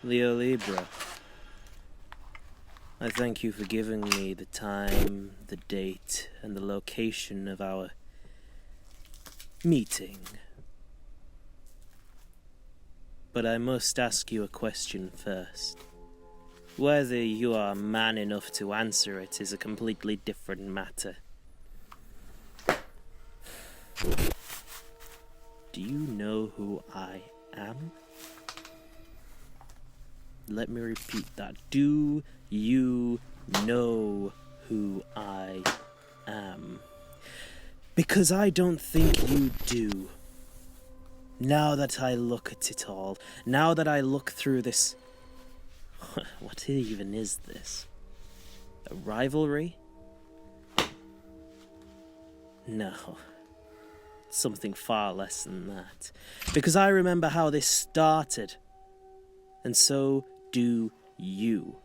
Leo Libra, I thank you for giving me the time, the date, and the location of our meeting. But I must ask you a question first. Whether you are man enough to answer it is a completely different matter. Do you know who I am? Let me repeat that. Do you know who I am? Because I don't think you do. Now that I look at it all, now that I look through this... What even is this? A rivalry? No. Something far less than that. Because I remember how this started. And so do you.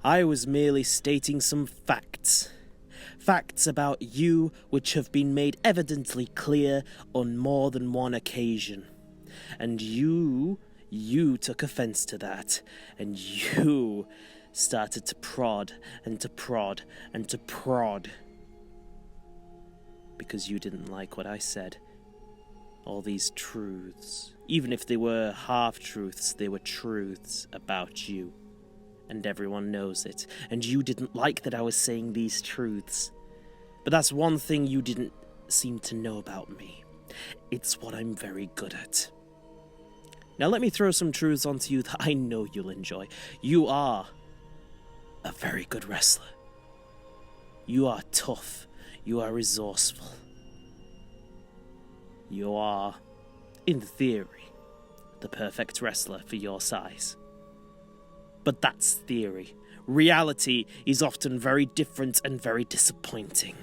I was merely stating some facts. Facts about you which have been made evidently clear on more than one occasion. And you took offense to that. And you started to prod and to prod and to prod. Because you didn't like what I said. All these truths. Even if they were half-truths, they were truths about you. And everyone knows it. And you didn't like that I was saying these truths. But that's one thing you didn't seem to know about me. It's what I'm very good at. Now let me throw some truths onto you that I know you'll enjoy. You are a very good wrestler. You are tough. You are resourceful. You are, in theory, the perfect wrestler for your size. But that's theory. Reality is often very different and very disappointing.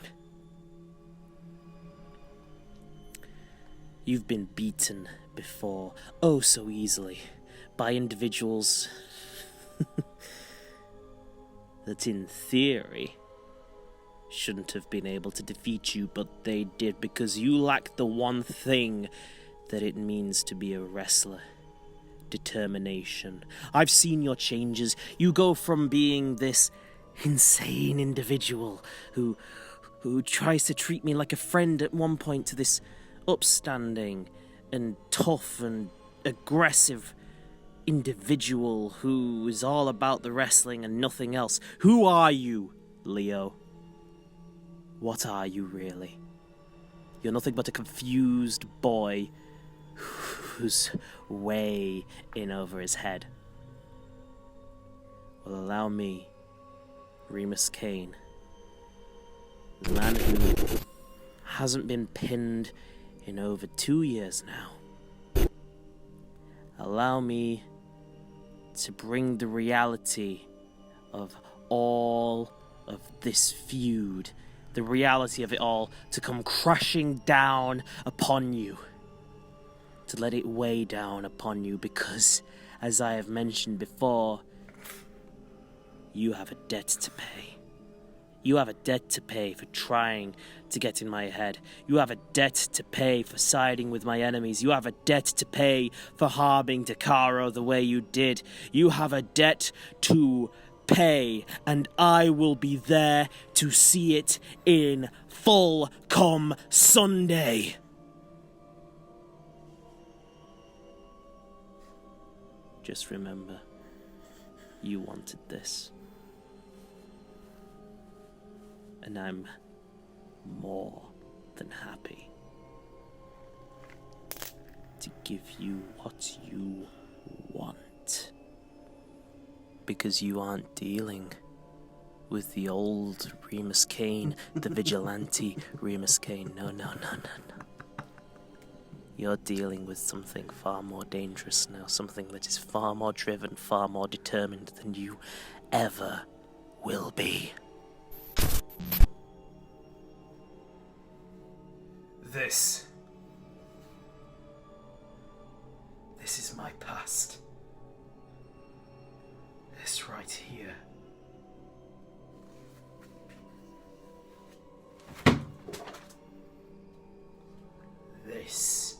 You've been beaten before, oh so easily, by individuals that in theory shouldn't have been able to defeat you, but they did because you lack the one thing that it means to be a wrestler. Determination. I've seen your changes. You go from being this insane individual who tries to treat me like a friend at one point to this upstanding and tough and aggressive individual who is all about the wrestling and nothing else. Who are you, Leo? What are you really? You're nothing but a confused boy who's way in over his head. Well, allow me, Remus Kane, the man who hasn't been pinned in over 2 years now. Allow me to bring the reality of all of this feud, the reality of it all, to come crashing down upon you. To let it weigh down upon you because, as I have mentioned before, you have a debt to pay. You have a debt to pay for trying to get in my head. You have a debt to pay for siding with my enemies. You have a debt to pay for harming Dakaro the way you did. You have a debt to pay, and I will be there to see it in full come Sunday. Just remember, you wanted this. And I'm more than happy to give you what you want. Because you aren't dealing with the old Remus Kane, the vigilante Remus Kane. No. You're dealing with something far more dangerous now, something that is far more driven, far more determined than you ever will be. This is my past. This right here. This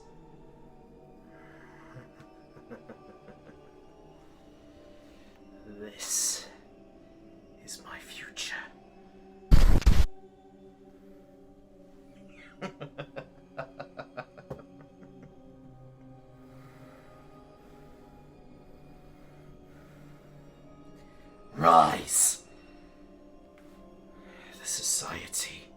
Rise! The society